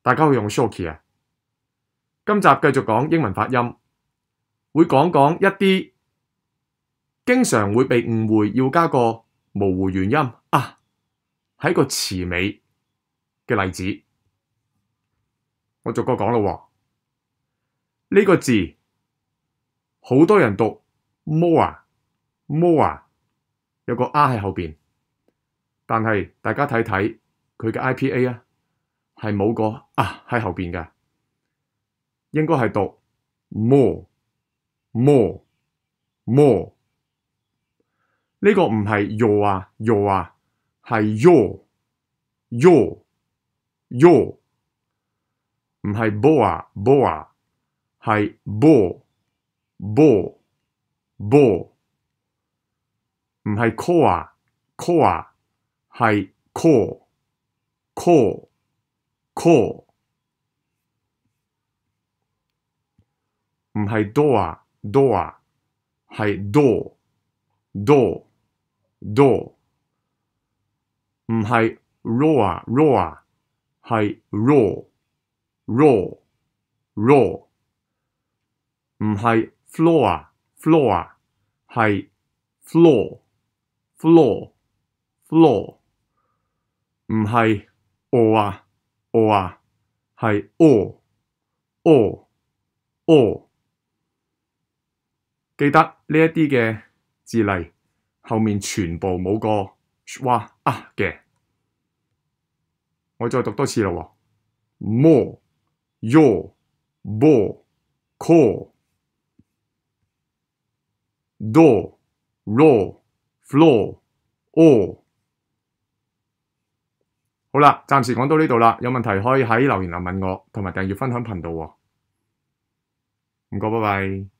大家會用 shoki 啊。今集繼續講英文發音，會講講一啲經常會被誤會要加個模糊元音啊，喺個詞尾嘅例子。我逐個講咯喎，呢個字好多人讀 more，有個 R 喺後邊，但係大家睇睇佢嘅 IPA 啊，係冇個喺後邊嘅，應該係讀 more。呢個唔係 yo 啊，係 yo，唔係 boa，係 bo，唔係 core，係 core，唔係 door，係 door，唔係 roar，係 raw，唔係 floor，係 floor，唔係 or，係 or。記得呢一啲嘅字例後面全部冇個schwa嘅，我再讀多次啦喎 ，more your ball call door raw floor all。好啦，暫時講到呢度啦，有問題可以喺留言欄問我，同埋訂閱分享頻道喎。唔該，拜拜。